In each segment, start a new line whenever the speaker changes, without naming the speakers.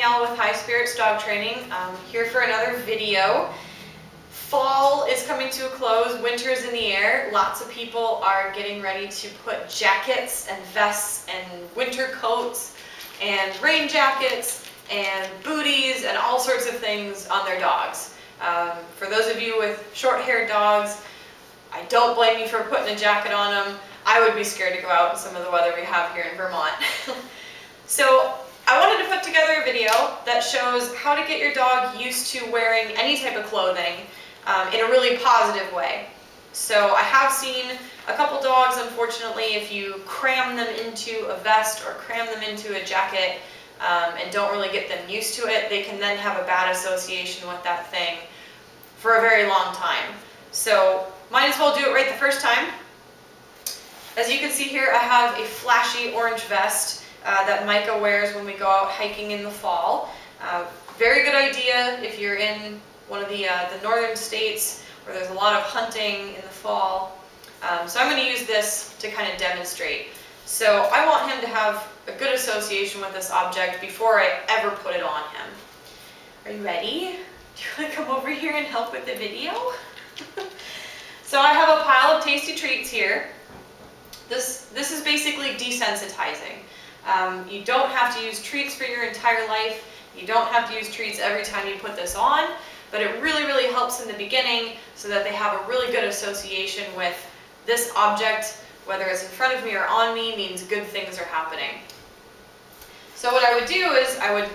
Danielle with High Spirits Dog Training. Here for another video. Fall is coming to a close, winter is in the air. Lots of people are getting ready to put jackets and vests and winter coats and rain jackets and booties and all sorts of things on their dogs. For those of you with short-haired dogs, I don't blame you for putting a jacket on them. I would be scared to go out in some of the weather we have here in Vermont. So I wanted to put together a video that shows how to get your dog used to wearing any type of clothing in a really positive way. So I have seen a couple dogs, unfortunately, if you cram them into a vest or cram them into a jacket and don't really get them used to it, they can then have a bad association with that thing for a very long time. So might as well do it right the first time. As you can see here, I have a flashy orange vest that Micah wears when we go out hiking in the fall. Very good idea if you're in one of the northern states where there's a lot of hunting in the fall. So I'm going to use this to kind of demonstrate. So I want him to have a good association with this object before I ever put it on him. Are you ready? Do you want to come over here and help with the video? So I have a pile of tasty treats here. This is basically desensitizing. You don't have to use treats for your entire life. You don't have to use treats every time you put this on, but it really, really helps in the beginning so that they have a really good association with this object, whether it's in front of me or on me, means good things are happening. So what I would do is I would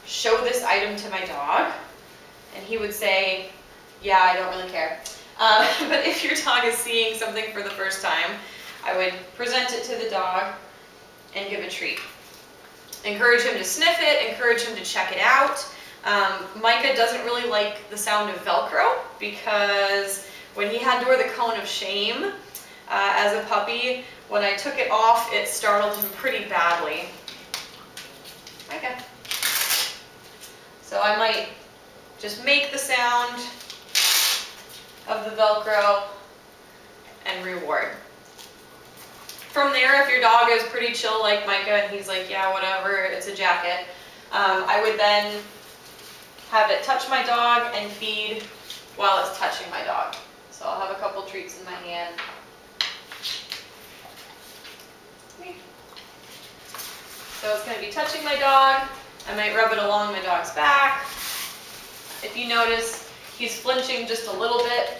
show this item to my dog, and he would say, yeah, I don't really care. But if your dog is seeing something for the first time, I would present it to the dog and give a treat. Encourage him to sniff it, encourage him to check it out. Micah doesn't really like the sound of Velcro because when he had to wear the cone of shame as a puppy, when I took it off, it startled him pretty badly. Micah. So I might just make the sound of the Velcro and reward. From there, if your dog is pretty chill like Micah and he's like, yeah, whatever, it's a jacket, I would then have it touch my dog and feed while it's touching my dog. So I'll have a couple treats in my hand. So it's going to be touching my dog. I might rub it along my dog's back. If you notice, he's flinching just a little bit.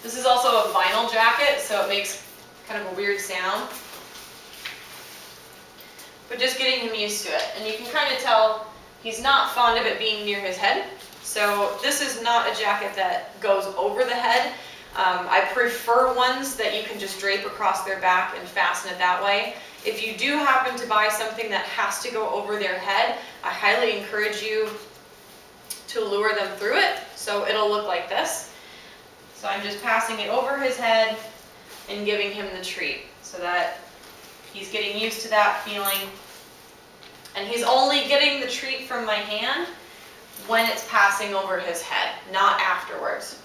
This is also a vinyl jacket, so it makes kind of a weird sound. But just getting him used to it. And you can kind of tell he's not fond of it being near his head. So this is not a jacket that goes over the head. I prefer ones that you can just drape across their back and fasten it that way. If you do happen to buy something that has to go over their head, I highly encourage you to lure them through it. So it'll look like this. So I'm just passing it over his head and giving him the treat so that he's getting used to that feeling. And he's only getting the treat from my hand when it's passing over his head, not afterwards.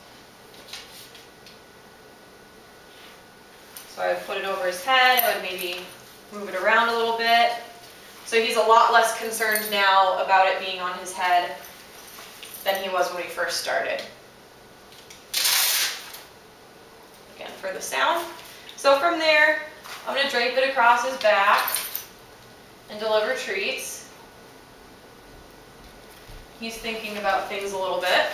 So I would put it over his head, I would maybe move it around a little bit. So he's a lot less concerned now about it being on his head than he was when we first started. Again, for the sound. So from there, I'm going to drape it across his back and deliver treats. He's thinking about things a little bit.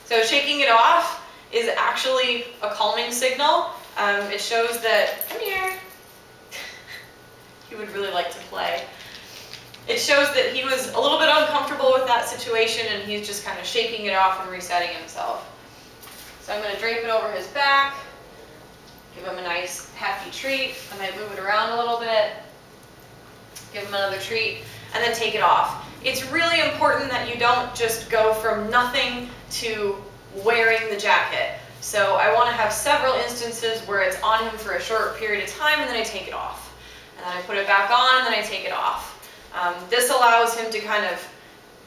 So shaking it off is actually a calming signal. It shows that, come here, he would really like to play. It shows that he was a little bit uncomfortable with that situation and he's just kind of shaking it off and resetting himself. So I'm going to drape it over his back, give him a nice hefty treat. I might move it around a little bit, give him another treat, and then take it off. It's really important that you don't just go from nothing to wearing the jacket. So I want to have several instances where it's on him for a short period of time and then I take it off. And then I put it back on and then I take it off. This allows him to kind of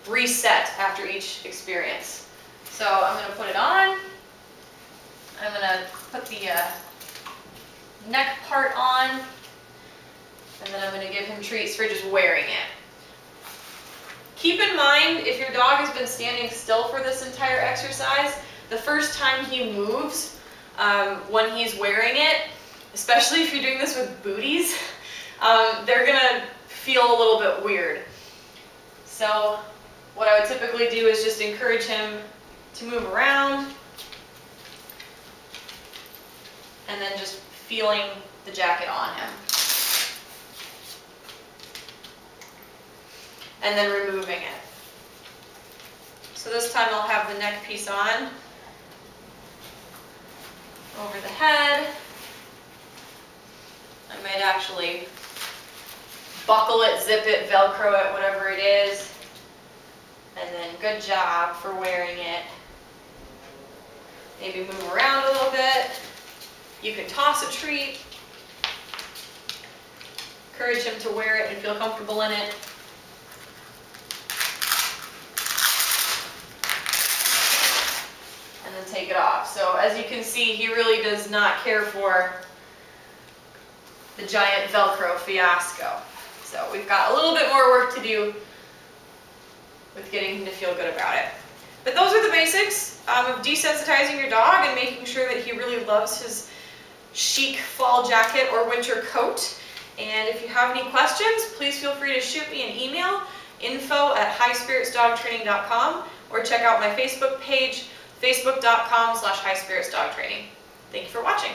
reset after each experience. So I'm going to put it on. I'm going to put the neck part on, and And then I'm going to give him treats for just wearing it. Keep in mind, if your dog has been standing still for this entire exercise, the first time he moves, when he's wearing it, especially if you're doing this with booties, they're going to feel a little bit weird. So what I would typically do is just encourage him to move around, and then just feeling the jacket on him. And then removing it. So this time I'll have the neck piece on, over the head. I might actually buckle it, zip it, Velcro it, whatever it is. And then good job for wearing it. Maybe move around a little bit. You can toss a treat. Encourage him to wear it and feel comfortable in it. And then take it off. So as you can see, he really does not care for the giant Velcro fiasco. So we've got a little bit more work to do with getting him to feel good about it. But those are the basics of desensitizing your dog and making sure that he really loves his chic fall jacket or winter coat. And if you have any questions, please feel free to shoot me an email, info@highspiritsdogtraining.com, or check out my Facebook page, facebook.com/highspiritsdogtraining. Thank you for watching.